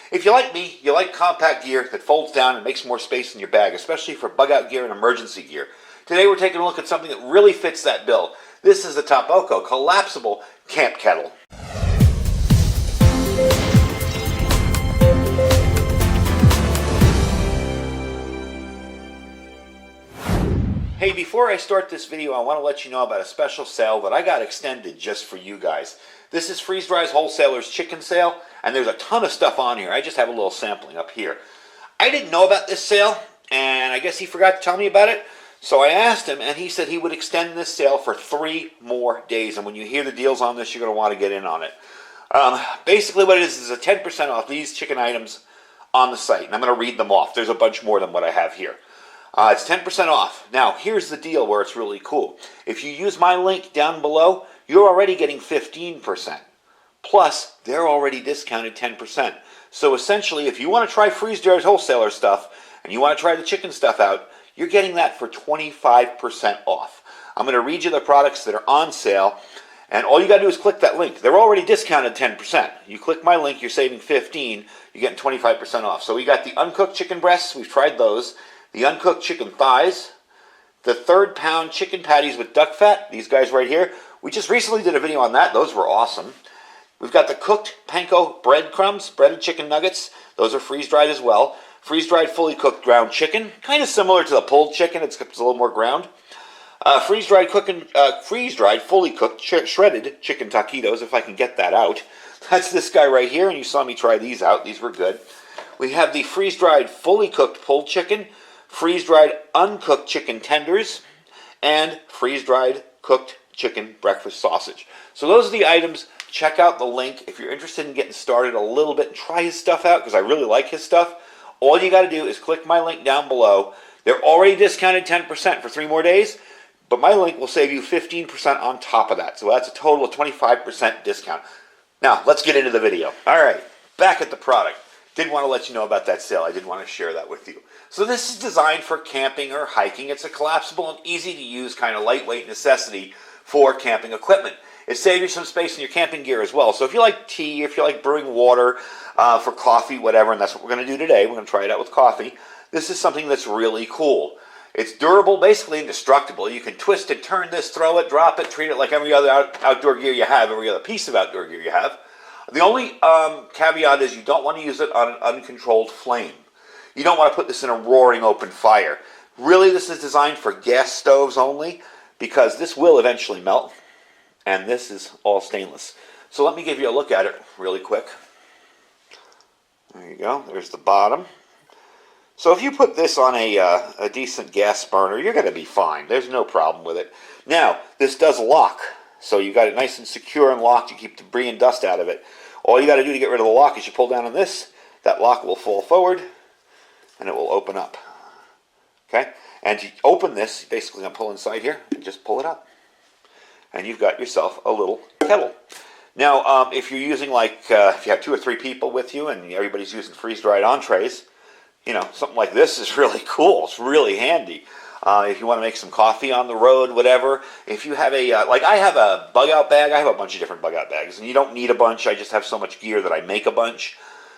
If you like me, you like compact gear that folds down and makes more space in your bag, especially for bug-out gear and emergency gear. Today we're taking a look at something that really fits that bill. This is the Topoko Collapsible Camp Kettle. Hey, before I start this video, I want to let you know about a special sale that I got extended just for you guys. This is Freeze Dry's Wholesalers Chicken Sale, and there's a ton of stuff on here. I just have a little sampling up here. I didn't know about this sale, and I guess he forgot to tell me about it. So I asked him, and he said he would extend this sale for 3 more days. And when you hear the deals on this, you're going to want to get in on it. Basically what it is a 10% off these chicken items on the site. And I'm going to read them off. There's a bunch more than what I have here. It's 10% off. Now, here's the deal where it's really cool. If you use my link down below, you're already getting 15%. Plus, they're already discounted 10%. So essentially, if you want to try Freeze Dry's wholesaler stuff, and you want to try the chicken stuff out, you're getting that for 25% off. I'm going to read you the products that are on sale, and all you got to do is click that link. They're already discounted 10%. You click my link, you're saving 15%, you're getting 25% off. So we got the uncooked chicken breasts, we've tried those, the uncooked chicken thighs, the 3rd pound chicken patties with duck fat, these guys right here. We just recently did a video on that. Those were awesome. We've got the cooked panko breadcrumbs, breaded chicken nuggets. Those are freeze-dried as well. Freeze-dried fully cooked ground chicken, kind of similar to the pulled chicken, except it's a little more ground. Freeze-dried fully cooked shredded chicken taquitos, if I can get that out. That's this guy right here, and you saw me try these out. These were good. We have the freeze-dried fully cooked pulled chicken, freeze-dried uncooked chicken tenders, and freeze-dried cooked chicken breakfast sausage. So those are the items. Check out the link if you're interested in getting started a little bit and try his stuff out, because I really like his stuff. All you got to do is click my link down below. They're already discounted 10% for 3 more days, but my link will save you 15% on top of that. So that's a total of 25% discount. Now, let's get into the video. All right, back at the product. Did want to let you know about that sale. I did want to share that with you. So this is designed for camping or hiking. It's a collapsible and easy to use kind of lightweight necessity for camping equipment. It saves you some space in your camping gear as well. So if you like tea, if you like brewing water for coffee, whatever, and that's what we're going to do today. We're going to try it out with coffee. This is something that's really cool. It's durable, basically indestructible. You can twist and turn this, throw it, drop it, treat it like every other outdoor gear you have, every other piece of outdoor gear you have. The only caveat is you don't want to use it on an uncontrolled flame. You don't want to put this in a roaring open fire. Really, this is designed for gas stoves only, because this will eventually melt, and this is all stainless. So let me give you a look at it really quick. There you go. There's the bottom. So if you put this on a decent gas burner, you're going to be fine. There's no problem with it. Now, this does lock. So you got it nice and secure and locked. You keep debris and dust out of it. All you got to do to get rid of the lock is you pull down on this. That lock will fall forward, and it will open up. Okay? And to open this, basically I'm pulling inside here, and just pull it up. And you've got yourself a little kettle. Now, if you're using if you have 2 or 3 people with you and everybody's using freeze-dried entrees, you know, something like this is really cool. It's really handy. If you want to make some coffee on the road, whatever. If you have a, I have a bug-out bag. I have a bunch of different bug-out bags. And you don't need a bunch. I just have so much gear that I make a bunch.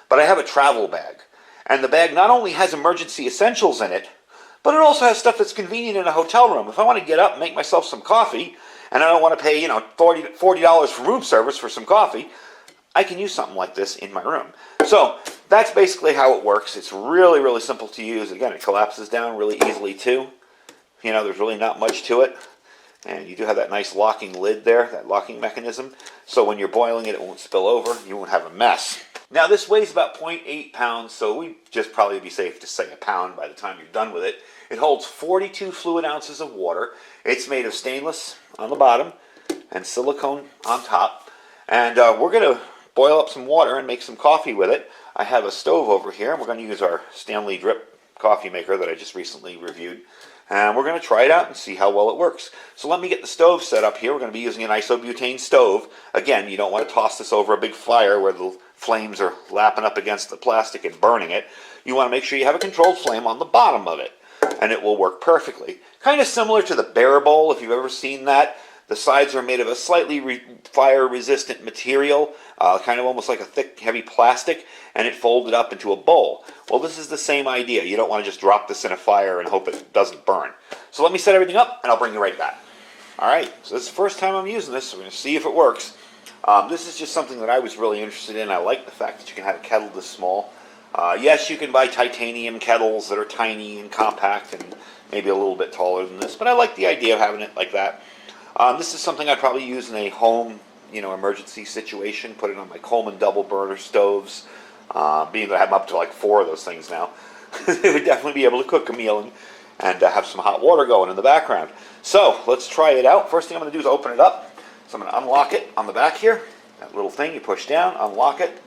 But I have a travel bag. And the bag not only has emergency essentials in it, but it also has stuff that's convenient in a hotel room. If I want to get up and make myself some coffee, and I don't want to pay, $40 for room service for some coffee, I can use something like this in my room. So that's basically how it works. It's really, really simple to use. Again, it collapses down really easily too. There's really not much to it. And you do have that nice locking lid there, that locking mechanism. So when you're boiling it, it won't spill over. You won't have a mess. Now this weighs about 0.8 pounds, so we'd just probably be safe to say a pound by the time you're done with it. It holds 42 fluid ounces of water. It's made of stainless on the bottom and silicone on top. And we're going to boil up some water and make some coffee with it. I have a stove over here, and we're going to use our Stanley Drip coffee maker that I just recently reviewed. And we're going to try it out and see how well it works. So let me get the stove set up here. We're going to be using an isobutane stove. Again, you don't want to toss this over a big fire where the flames are lapping up against the plastic and burning it. You want to make sure you have a controlled flame on the bottom of it, and it will work perfectly. Kind of similar to the bear bowl, if you've ever seen that. The sides are made of a slightly fire-resistant material, kind of almost like a thick, heavy plastic, and it folded up into a bowl. Well, this is the same idea. You don't want to just drop this in a fire and hope it doesn't burn. So let me set everything up, and I'll bring you right back. All right, so this is the first time I'm using this, so we're going to see if it works. This is just something that I was really interested in. I like the fact that you can have a kettle this small. Yes, you can buy titanium kettles that are tiny and compact and maybe a little bit taller than this, but I like the idea of having it like that. This is something I'd probably use in a home, emergency situation. Put it on my Coleman double burner stoves. Being that I have up to like 4 of those things now, they would definitely be able to cook a meal and have some hot water going in the background. So let's try it out. First thing I'm going to do is open it up. So I'm going to unlock it on the back here. That little thing you push down, unlock it.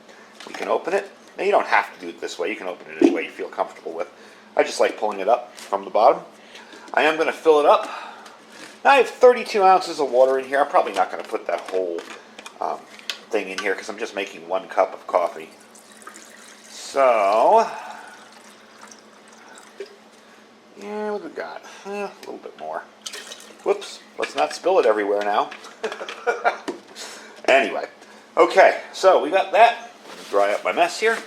You can open it. Now you don't have to do it this way. You can open it any way you feel comfortable with. I just like pulling it up from the bottom. I am going to fill it up. Now I have 32 ounces of water in here. I'm probably not going to put that whole thing in here because I'm just making 1 cup of coffee. So, yeah, what we got? A little bit more. Whoops, let's not spill it everywhere now. Anyway, okay, so we got that. Dry up my mess here.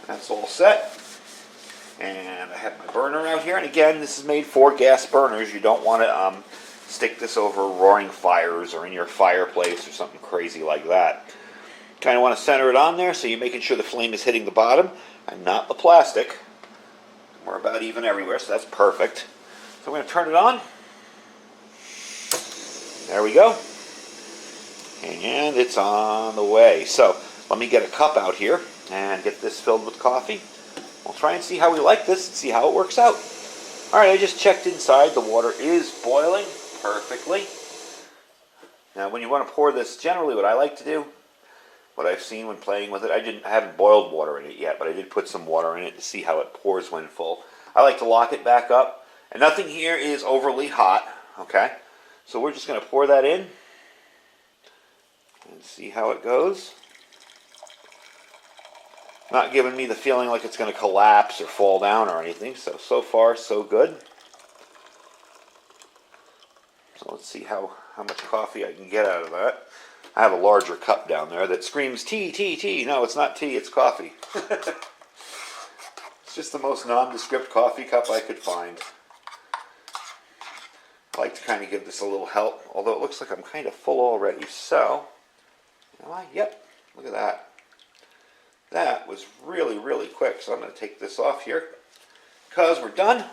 That's all set. And I have my burner out here. And again, this is made for gas burners. You don't want to stick this over roaring fires or in your fireplace or something crazy like that. Kind of want to center it on there so you're making sure the flame is hitting the bottom and not the plastic. We're about even everywhere, so that's perfect. So I'm going to turn it on. There we go. And it's on the way. So let me get a cup out here and get this filled with coffee. We'll try and see how we like this and see how it works out. All right, I just checked inside. The water is boiling perfectly. Now, when you want to pour this, generally what I like to do, what I've seen when playing with it, I haven't boiled water in it yet, but I did put some water in it to see how it pours when full. I like to lock it back up. And nothing here is overly hot, okay? So we're just going to pour that in and see how it goes. Not giving me the feeling like it's going to collapse or fall down or anything. So far, so good. So let's see how much coffee I can get out of that. I have a larger cup down there that screams tea, tea, tea. No, it's not tea, it's coffee. It's just the most nondescript coffee cup I could find. I like to kind of give this a little help, although it looks like I'm kind of full already. So, yep, look at that. That was really, really quick. So I'm going to take this off here because we're done.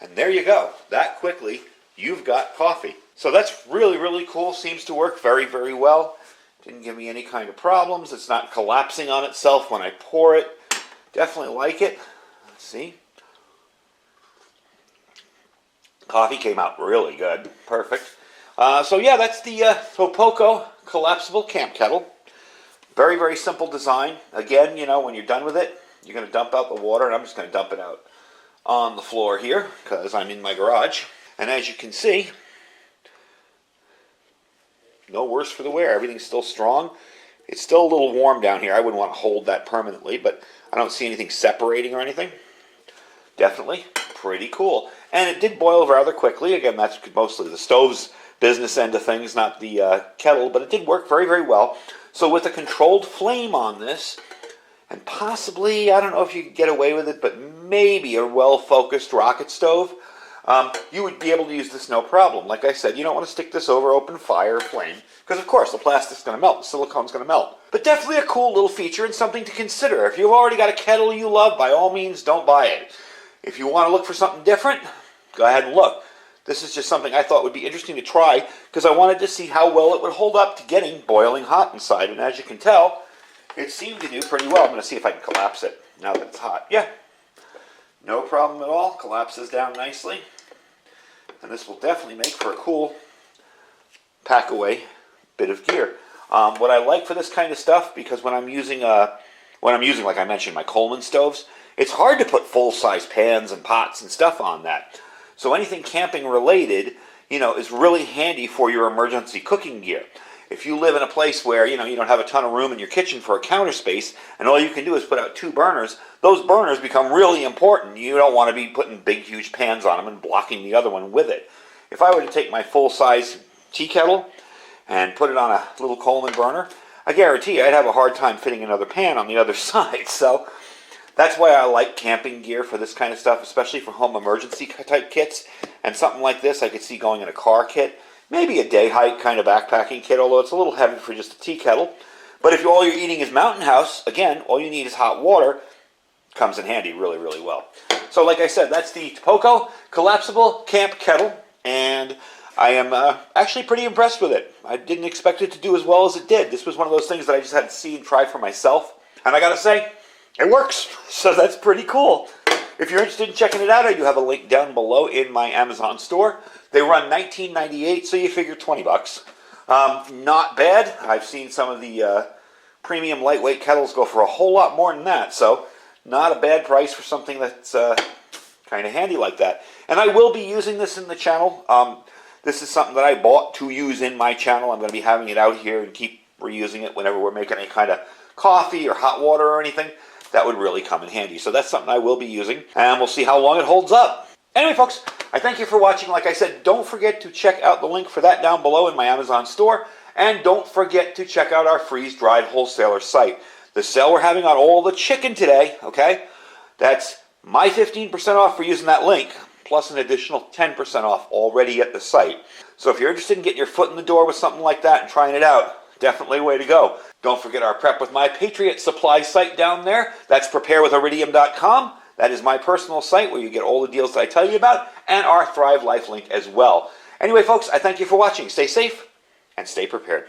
And there you go. That quickly, you've got coffee. So that's really, really cool. Seems to work very, very well. Didn't give me any kind of problems. It's not collapsing on itself when I pour it. Definitely like it. Let's see. Coffee came out really good. Perfect. So yeah, that's the Topoko Collapsible Camp Kettle. Very, very simple design. Again, when you're done with it, you're going to dump out the water, and I'm just going to dump it out on the floor here because I'm in my garage. And as you can see, no worse for the wear. Everything's still strong. It's still a little warm down here. I wouldn't want to hold that permanently, but I don't see anything separating or anything. Definitely pretty cool. And it did boil rather quickly. Again, that's mostly the stove's business end of things, not the kettle, but it did work very, very well. So with a controlled flame on this, and possibly, I don't know if you could get away with it, but maybe a well-focused rocket stove, you would be able to use this no problem. Like I said, you don't want to stick this over open fire flame, because of course the plastic's going to melt, the silicone's going to melt. But definitely a cool little feature and something to consider. If you've already got a kettle you love, by all means, don't buy it. If you want to look for something different, go ahead and look. This is just something I thought would be interesting to try because I wanted to see how well it would hold up to getting boiling hot inside. And as you can tell, it seemed to do pretty well. I'm going to see if I can collapse it now that it's hot. Yeah, no problem at all. Collapses down nicely. And this will definitely make for a cool pack-away bit of gear. What I like for this kind of stuff, because when I'm using, like I mentioned, my Coleman stoves, it's hard to put full-size pans and pots and stuff on that. So anything camping related, is really handy for your emergency cooking gear. If you live in a place where, you don't have a ton of room in your kitchen for a counter space, and all you can do is put out 2 burners, those burners become really important. You don't want to be putting big, huge pans on them and blocking the other one with it. if I were to take my full-size tea kettle and put it on a little Coleman burner, I guarantee you I'd have a hard time fitting another pan on the other side. So that's why I like camping gear for this kind of stuff, especially for home emergency type kits. And something like this I could see going in a car kit, maybe a day hike kind of backpacking kit, although it's a little heavy for just a tea kettle. But if all you're eating is Mountain House, again, all you need is hot water. Comes in handy really, really well. So like I said, that's the Topoko Collapsible Camp Kettle, and I am actually pretty impressed with it. I didn't expect it to do as well as it did. This was one of those things that I just had to see and try for myself, and I gotta say, it works. So that's pretty cool. If you're interested in checking it out, I do have a link down below in my Amazon store. They run $19.98, so you figure 20 bucks. Not bad. I've seen some of the premium lightweight kettles go for a whole lot more than that, so not a bad price for something that's kind of handy like that. And I will be using this in the channel. This is something that I bought to use in my channel. I'm going to be having it out here and keep reusing it whenever we're making any kind of coffee or hot water or anything. That would really come in handy. So that's something I will be using, and we'll see how long it holds up. Anyway, folks, I thank you for watching. Like I said, don't forget to check out the link for that down below in my Amazon store. And don't forget to check out our freeze-dried wholesaler site. The sale we're having on all the chicken today, okay, that's my 15% off for using that link, plus an additional 10% off already at the site. So if you're interested in getting your foot in the door with something like that and trying it out, definitely a way to go. Don't forget our Prep with My Patriot supply site down there. That's preparewithiridium.com. That is my personal site where you get all the deals that I tell you about, and our Thrive Life link as well. Anyway, folks, I thank you for watching. Stay safe and stay prepared.